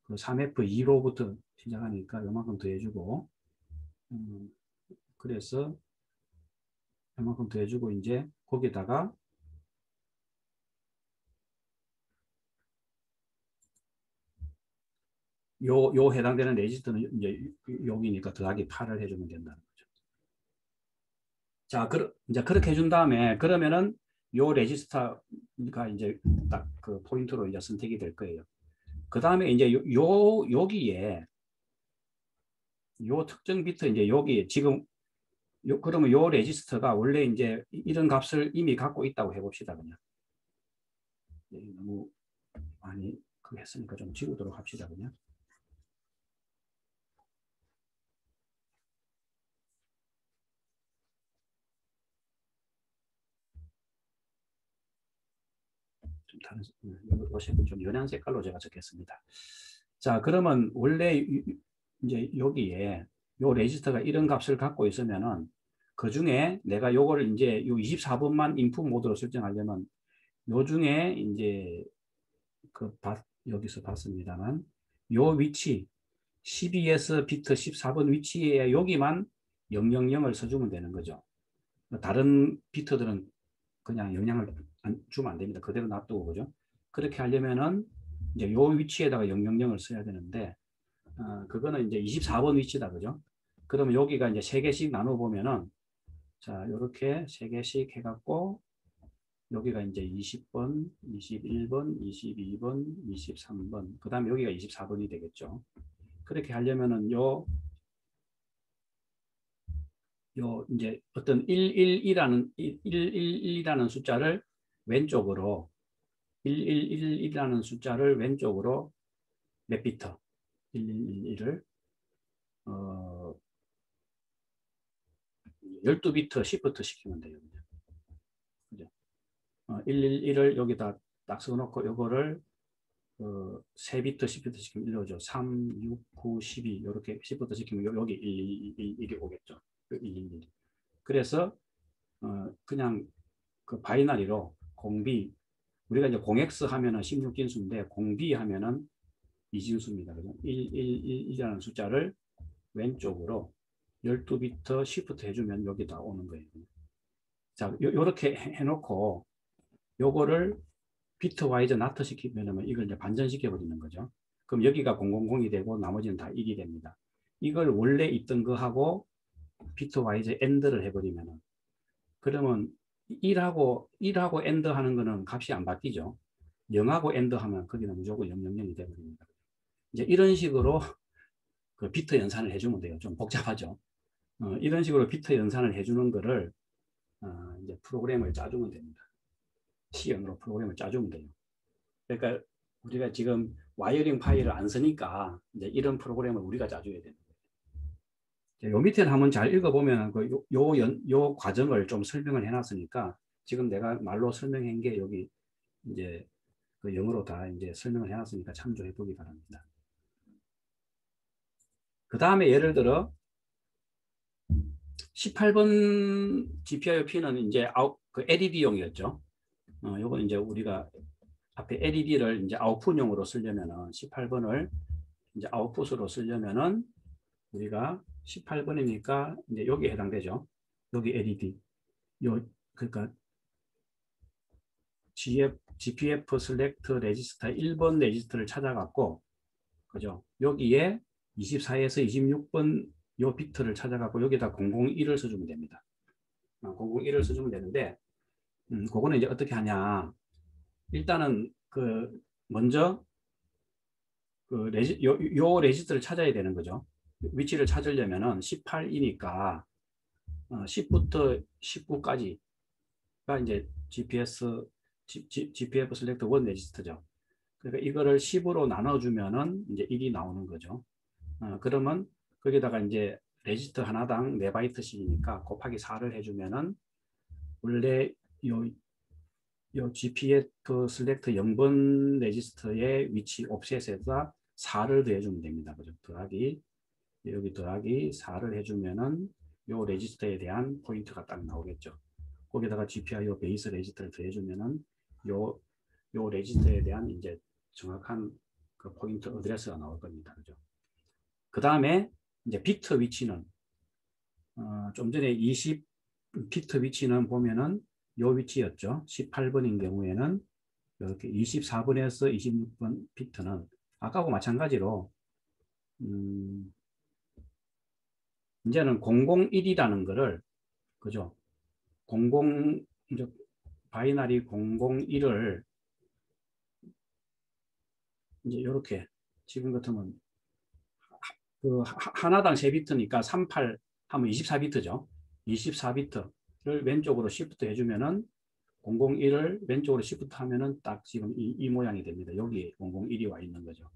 그 3F2로부터 시작하니까 요만큼 더해주고 그래서 요만큼 더해주고 이제 거기다가 요 해당되는 레지스터는 이제 여기니까 더하기 8을 해주면 된다는 거죠. 자, 이제 그렇게 해준 다음에 그러면은 요 레지스터가 이제 딱 그 포인트로 이제 선택이 될 거예요. 그 다음에 이제 여기에 요 특정 비트 이제 여기 지금 그러면 요 레지스터가 원래 이제 이런 값을 이미 갖고 있다고 해봅시다 그냥. 너무 많이 그거 했으니까 좀 지우도록 합시다 그냥. 좀 다른 요색은 좀 연한 색깔로 제가 적겠습니다. 자, 그러면 원래 이제 여기에 요 레지스터가 이런 값을 갖고 있으면은 그 중에 내가 요거를 이제 요 24번만 인풋 모드로 설정하려면 요 중에 이제 여기서 봤습니다만 요 위치 12에서 비트 14번 위치에 여기만 000을 써주면 되는 거죠. 다른 비트들은 그냥 영향을 주면 안 됩니다. 그대로 놔두고 그죠? 그렇게 하려면은 이제 요 위치에다가 000을 써야 되는데 그거는 이제 24번 위치다 그죠? 그러면 여기가 이제 3개씩 나눠 보면은 자 이렇게 3개씩 해갖고 여기가 이제 20번, 21번, 22번, 23번 그 다음에 여기가 24번이 되겠죠. 그렇게 하려면은 요 이제 어떤 111이라는 숫자를 왼쪽으로 1111이라는 숫자를 왼쪽으로 몇 비트? 1111을 12비트 시프트 시키면 돼요. 그죠? 111을 여기다 딱 써놓고 이거를 3비트 시프트 시키면 1로죠. 3, 6, 9, 12 이렇게 시프트 시키면 여기 111이 오겠죠. 111. 그래서 그냥 그 바이너리로 공비 우리가 이제 0x 하면은 16진수인데 공비 하면은 이진수입니다. 그죠? 111이라는 숫자를 왼쪽으로 12비트 시프트 해주면 여기다 오는 거예요. 자, 요렇게 해놓고 요거를 비트 와이즈 나트 시키면 이걸 이제 반전시켜 버리는 거죠. 그럼 여기가 000이 되고 나머지는 다 1이 됩니다. 이걸 원래 있던 거하고 비트 와이즈 엔드를 해버리면은 그러면 1하고 엔드 하는 거는 값이 안 바뀌죠. 0하고 엔드 하면 거기는 무조건 000이 되버립니다. 이제 이런 식으로 그 비트 연산을 해주면 돼요. 좀 복잡하죠. 이런 식으로 비트 연산을 해주는 거를 이제 프로그램을 짜주면 됩니다. C형으로 프로그램을 짜주면 돼요. 그러니까 우리가 지금 와이어링 파일을 안 쓰니까 이제 이런 프로그램을 우리가 짜줘야 되는 거예요. 요 밑에는 한번 잘 읽어보면 요 과정을 좀 설명을 해놨으니까 지금 내가 말로 설명한 게 여기 이제 그 영어로 다 이제 설명을 해놨으니까 참조해 보기 바랍니다. 그 다음에 예를 들어 18번 GPIOP는 이제 그 LED용이었죠. 요건 이제 우리가 앞에 LED를 이제 아웃풋용으로 쓰려면은 18번을 이제 아웃풋으로 쓰려면은 우리가 18번이니까 이제 여기에 해당되죠. 여기 LED. 그러니까 GPF select 레지스터 1번 레지스터를 찾아갖고 그죠? 여기에 24에서 26번 요 비트를 찾아갖고 여기다 001을 써주면 됩니다. 001을 써주면 되는데 그거는 이제 어떻게 하냐? 일단은 그 먼저 그 요 레지스터를 찾아야 되는 거죠. 위치를 찾으려면은 18이니까 10부터 19까지가 이제 GPF select 1 레지스터죠. 그러니까 이거를 10으로 나눠주면은 이제 1이 나오는 거죠. 그러면 거기다가 이제 레지스터 하나당 4바이트씩이니까 곱하기 4를 해주면은 원래 요 GPF select 0번 레지스터의 위치 옵셋에다 4를 더해주면 됩니다. 그죠? 여기 더하기 4를 해주면은 요 레지스터에 대한 포인트가 딱 나오겠죠. 거기다가 GPIO 베이스 레지스터를 더해주면은 요 레지스터에 대한 이제 정확한 그 포인트 어드레스가 나올 겁니다. 그죠? 그 다음에 이제 비트 위치는 좀 전에 20 비트 위치는 보면은 요 위치였죠. 18번인 경우에는 이렇게 24번에서 26번 비트는 아까하고 마찬가지로 이제는 001이라는 거를 그죠? 00 이제 바이너리 001을 이제 이렇게 지금 같으면 그 하나당 3비트니까 38 하면 24비트죠. 24비트를 왼쪽으로 시프트 해주면은 001을 왼쪽으로 시프트 하면은 딱 지금 이 모양이 됩니다. 여기에 001이 와 있는 거죠.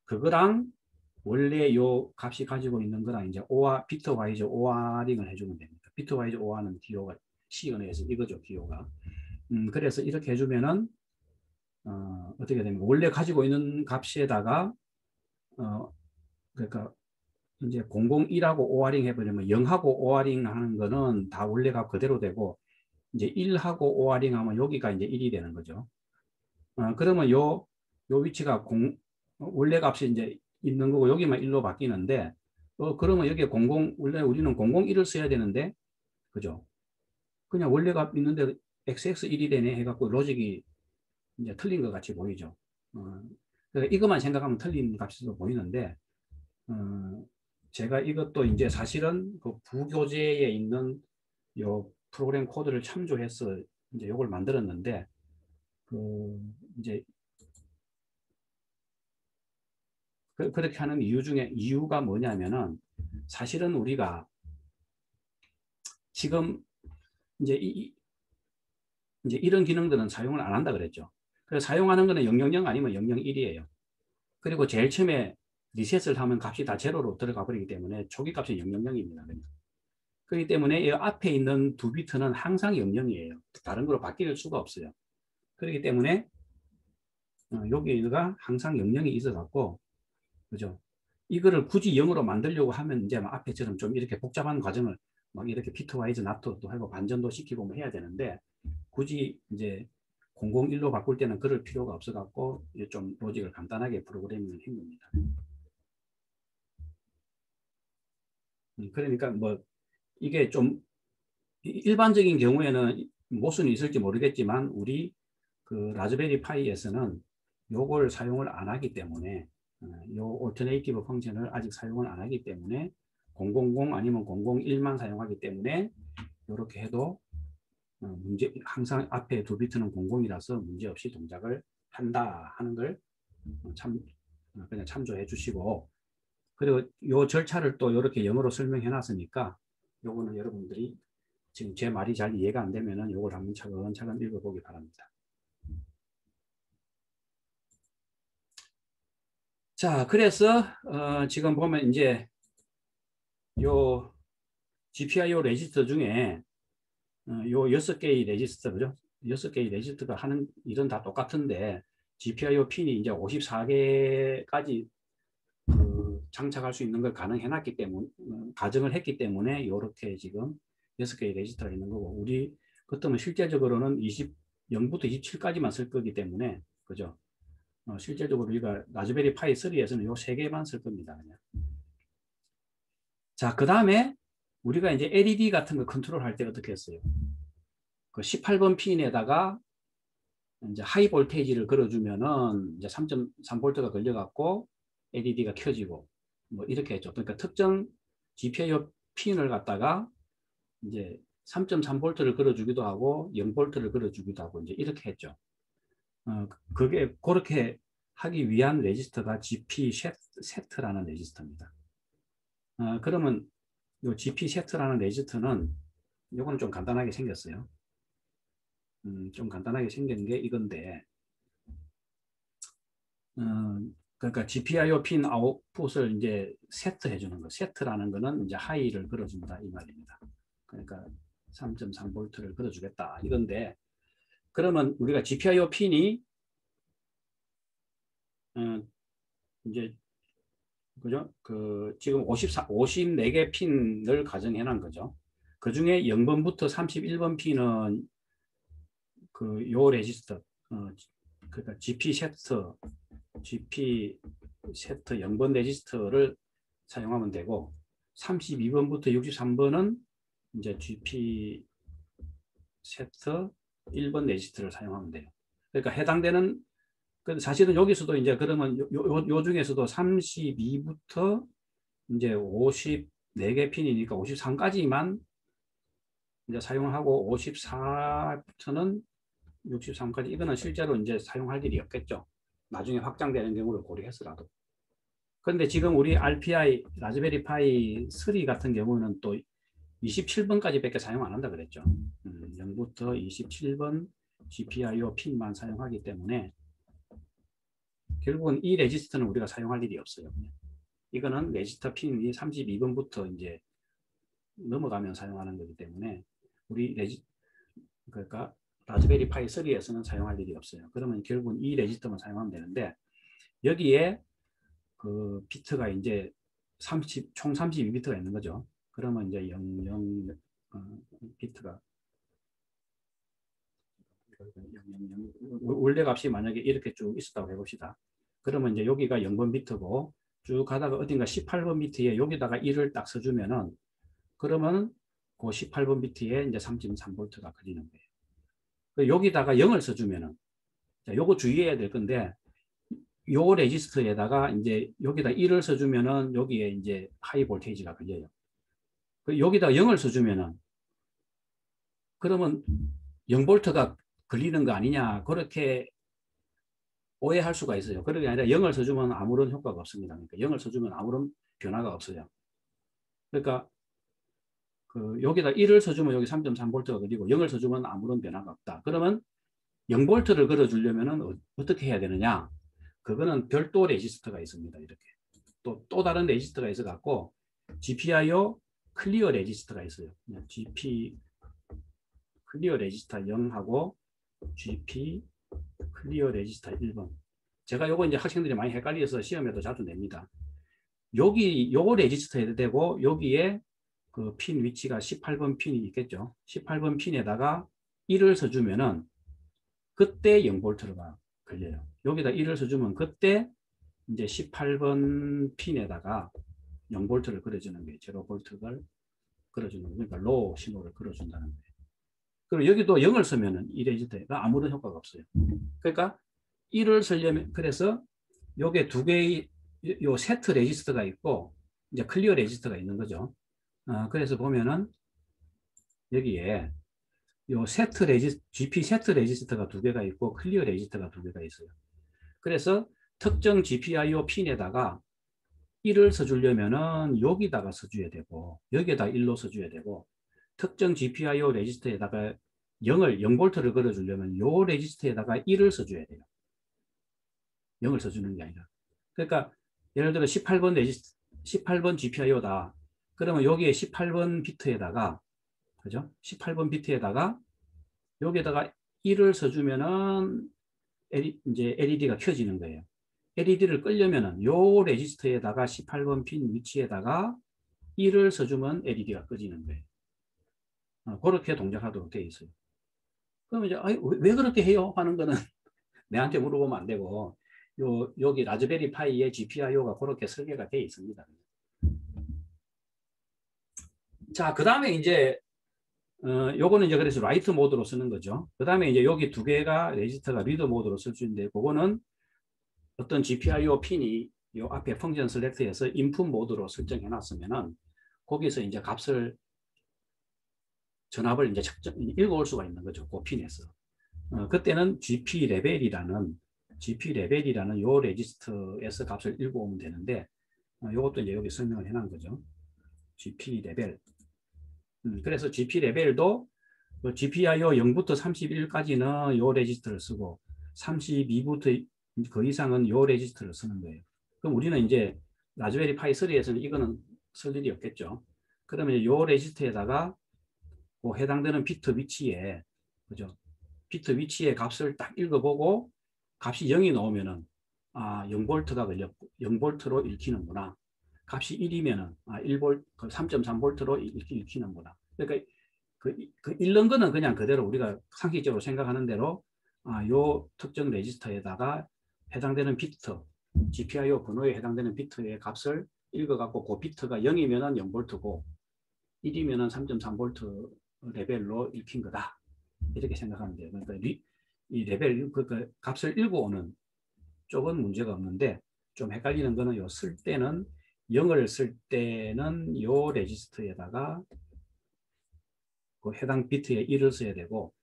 그거랑 원래 요 값이 가지고 있는 거랑 이제 비트 와이즈 OR링을 해주면 됩니다. 비트 와이즈 OR는 DO가 C은에서 이거죠, DO가. 그래서 이렇게 해주면은 어떻게 됩니까? 원래 가지고 있는 값에다가 그러니까 이제 001하고 OR링 해버리면 0하고 OR링 하는 거는 다 원래 값 그대로 되고 이제 1하고 OR링 하면 여기가 이제 1이 되는 거죠. 그러면 요 위치가 원래 값이 이제 있는 거고 여기만 1로 바뀌는데 그러면 여기에 원래 우리는 001을 써야 되는데 그죠? 그냥 원래 값 있는데 XX1이 되네 해갖고 로직이 이제 틀린 것 같이 보이죠. 그러니까 이것만 생각하면 틀린 값으로 보이는데 제가 이것도 이제 사실은 그 부교재에 있는 요 프로그램 코드를 참조해서 이제 요걸 만들었는데 이제 그렇게 하는 이유가 뭐냐면은 사실은 우리가 지금 이제 이제 이런 기능들은 사용을 안 한다 그랬죠. 그래서 사용하는 거는 000 아니면 001이에요. 그리고 제일 처음에 리셋을 하면 값이 다 제로로 들어가 버리기 때문에 초기 값이 000입니다. 그렇기 때문에 이 앞에 있는 두 비트는 항상 00이에요. 다른 걸로 바뀔 수가 없어요. 그렇기 때문에 여기가 항상 00이 있어 갖고, 그죠? 이거를 굳이 0으로 만들려고 하면 이제 앞에처럼 좀 이렇게 복잡한 과정을 막 이렇게 피트와이즈 나트도 하고 반전도 시키고 뭐 해야 되는데, 굳이 이제 001로 바꿀 때는 그럴 필요가 없어 갖고 좀 로직을 간단하게 프로그래밍을 한 겁니다. 그러니까 뭐 이게 좀 일반적인 경우에는 모순이 있을지 모르겠지만 우리 그 라즈베리 파이에서는 요걸 사용을 안 하기 때문에 요 올터네이티브 펑션을 아직 사용을 안 하기 때문에 000 아니면 001만 사용하기 때문에 이렇게 해도 문제 항상 앞에 두 비트는 00이라서 문제없이 동작을 한다 하는 걸 그냥 참조해 주시고, 그리고 요 절차를 또 이렇게 영어로 설명해 놨으니까 요거는 여러분들이 지금 제 말이 잘 이해가 안 되면은 요걸 한번 차근차근 읽어보기 바랍니다. 자, 그래서 지금 보면 이제 요 GPIO 레지스터 중에 요 6개의 레지스터, 그죠? 6개의 레지스터가 하는 일은 다 똑같은데 GPIO 핀이 이제 54개까지 장착할 수 있는 걸 가능해놨기 때문에, 가정을 했기 때문에 이렇게 지금 6개의 레지스터가 있는 거고, 우리 그렇다면 실제적으로는 0부터 27까지만 쓸 거기 때문에, 그죠? 실제적으로 우리가 라즈베리 파이 3에서는 요 3개만 쓸 겁니다. 그냥. 자, 그 다음에 우리가 이제 LED 같은 거 컨트롤 할 때 어떻게 했어요? 그 18번 핀에다가 이제 하이 볼테이지를 걸어주면은 이제 3.3V가 걸려갖고 LED가 켜지고 뭐 이렇게 했죠. 그러니까 특정 GPIO 핀을 갖다가 이제 3.3V를 걸어주기도 하고 0V를 걸어주기도 하고 이제 이렇게 했죠. 그게 그렇게 하기 위한 레지스터가 GP 세트라는 레지스터입니다. 그러면 이 GP 세트라는 레지스터는 이거는 좀 간단하게 생겼어요. 좀 간단하게 생긴 게 이건데, 그러니까 GPIO 핀 아웃풋을 이제 세트해 주는 거. 세트라는 거는 이제 하이를 걸어준다 이 말입니다. 그러니까 3.3V를 걸어주겠다 이건데, 그러면 우리가 GPIO 핀이 이제 그죠? 그 지금 54개 핀을 가정해 놓은 거죠. 그 중에 0번부터 31번 핀은 그 요 레지스터, 그러니까 GP 세트 0번 레지스터를 사용하면 되고, 32번부터 63번은 이제 GP 세트 1번 레지스터를 사용하면 돼요. 그러니까 해당되는, 사실은 여기서도 이제 그러면 요 중에서도 32부터 이제 54개 핀이니까 53까지만 이제 사용하고 54부터는 63까지, 이거는 실제로 이제 사용할 일이 없겠죠. 나중에 확장되는 경우를 고려해서라도. 그런데 지금 우리 RPI 라즈베리 파이 3 같은 경우는 또 27번까지 밖에 사용 안 한다 그랬죠. 0부터 27번 GPIO 핀만 사용하기 때문에 결국은 이 레지스터는 우리가 사용할 일이 없어요. 이거는 레지스터 핀이 32번부터 이제 넘어가면 사용하는 거기 때문에 우리 그러니까 라즈베리 파이 3에서는 사용할 일이 없어요. 그러면 결국은 이 레지스터만 사용하면 되는데, 여기에 그 비트가 이제 총 32비트가 있는 거죠. 그러면 이제 00 비트가 원래 값이 만약에 이렇게 쭉 있었다고 해봅시다. 그러면 이제 여기가 0번 비트고 쭉 가다가 어딘가 18번 비트에 여기다가 1을 딱 써주면은, 그러면 그 18번 비트에 이제 3.3V가 걸리는 거예요. 여기다가 0을 써주면은, 자, 요거 주의해야 될 건데, 요 레지스터에다가 이제 여기다 1을 써주면은 여기에 이제 하이 볼테이지가 걸려요. 여기다 0을 써주면은, 그러면 0V가 걸리는 거 아니냐, 그렇게 오해할 수가 있어요. 그런 게 아니라 0을 써주면 아무런 효과가 없습니다. 그러니까 0을 써주면 아무런 변화가 없어요. 그러니까 그 여기다 1을 써주면 여기 3.3V가 걸리고 0을 써주면 아무런 변화가 없다. 그러면 0볼트를 걸어주려면 어떻게 해야 되느냐? 그거는 별도 레지스터가 있습니다. 이렇게 또 다른 레지스터가 있어 갖고 GPIO 클리어 레지스터가 있어요. GP 클리어 레지스터 0하고 GP 클리어 레지스터 1번. 제가 요거 이제 학생들이 많이 헷갈려서 시험에도 자주 냅니다. 여기 요 레지스터에 되고 여기에 그 핀 위치가 18번 핀이 있겠죠. 18번 핀에다가 1을 써주면은 그때 0볼트가 걸려요. 여기다 1을 써주면 그때 이제 18번 핀에다가 0볼트를 걸어주는 게 제로 볼트를 걸어주는 거. 그러니까 로우 신호를 걸어준다는 거예요. 그리고 여기도 0을 쓰면은 이 레지스터가 아무런 효과가 없어요. 그러니까 1을 쓰려면 그래서 요게 두 개의 요 세트 레지스터가 있고 이제 클리어 레지스터가 있는 거죠. 그래서 보면은 여기에 요 세트 GP 세트 레지스터가 두 개가 있고 클리어 레지스터가 두 개가 있어요. 그래서 특정 GPIO 핀에다가 1을 써주려면은 여기다가 써줘야 되고 여기에다 1로 써줘야 되고 특정 GPIO 레지스터에다가 0볼트를 걸어주려면 요 레지스터에다가 1을 써줘야 돼요. 0을 써주는 게 아니라. 그러니까 예를 들어 18번 GPIO다. 그러면 여기에 18번 비트에다가 그죠? 18번 비트에다가 여기에다가 1을 써주면은 이제 LED가 켜지는 거예요. LED를 끄려면은 요 레지스터에다가 18번 핀 위치에다가 1을 써주면 LED가 꺼지는 거예요. 그렇게 동작하도록 되어 있어요. 그럼 이제 왜 그렇게 해요? 하는 거는 내한테 물어보면 안 되고 여기 라즈베리 파이에 GPIO가 그렇게 설계가 되어 있습니다. 자, 그 다음에 이제 요거는 이제 그래서 라이트 모드로 쓰는 거죠. 그 다음에 이제 여기 두 개가 레지스터가 리더 모드로 쓸 수 있는데 그거는 어떤 GPIO 핀이 요 앞에 펑션 셀렉트에서 인풋 모드로 설정해 놨으면은 거기서 이제 값을 전압을 이제 읽어올 수가 있는 거죠. 그 핀에서. 그때는 GP 레벨이라는 요 레지스터에서 값을 읽어오면 되는데 요것도 이제 여기 설명을 해놓은 거죠. GP 레벨. 그래서 GP 레벨도 GPIO 0부터 31까지는 요 레지스터를 쓰고 32부터 그 이상은 요 레지스터를 쓰는 거예요. 그럼 우리는 이제 라즈베리 파이 3에서는 이거는 쓸 일이 없겠죠. 그러면 요 레지스터에다가 그 해당되는 비트 위치에 그죠? 비트 위치의 값을 딱 읽어보고 값이 0이 나오면은 0볼트가 걸렸고 0볼트로 읽히는구나. 값이 1이면은 1볼트 3.3볼트로 읽히는구나. 그러니까 그 읽는 거는 그냥 그대로 우리가 상식적으로 생각하는 대로 요 특정 레지스터에다가 해당되는 비트 GPIO 번호에 해당되는 비트의 값을 읽어갖고 그 비트가 0이면은 0볼트고 1이면은 3.3볼트 레벨로 읽힌 거다. 이렇게 생각하면 돼요. 그러니까 이 레벨 그 값을 읽어오는 쪽은 문제가 없는데 좀 헷갈리는 거는 요 쓸 때는 0을 쓸 때는 요 레지스터에다가 그 해당 비트에 1을 써야 되고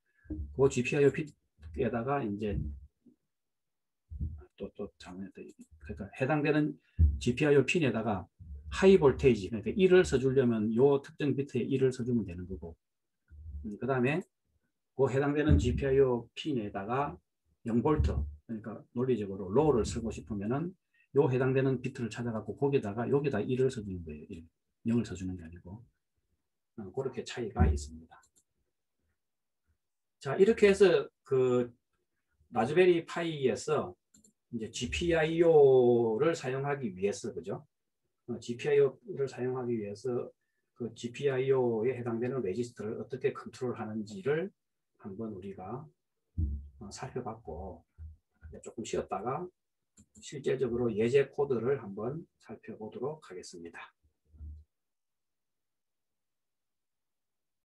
그 GPIO 비트에다가 이제 그러니까 해당되는 GPIO 핀에다가 하이 볼테이지 그러니까 1을 써주려면 요 특정 비트에 1을 써주면 되는 거고 그 다음에 그 해당되는 GPIO 핀에다가 0볼트 그러니까 논리적으로 로우를 쓰고 싶으면은 요 해당되는 비트를 찾아갖고 거기다가 여기다 1을 써주는 거예요. 1. 0을 써주는 게 아니고 그렇게 차이가 있습니다. 자 이렇게 해서 그 라즈베리 파이에서 이제 GPIO를 사용하기 위해서 그죠? GPIO를 사용하기 위해서 그 GPIO에 해당되는 레지스터를 어떻게 컨트롤하는지를 한번 우리가 살펴봤고 조금 쉬었다가 실제적으로 예제 코드를 한번 살펴보도록 하겠습니다.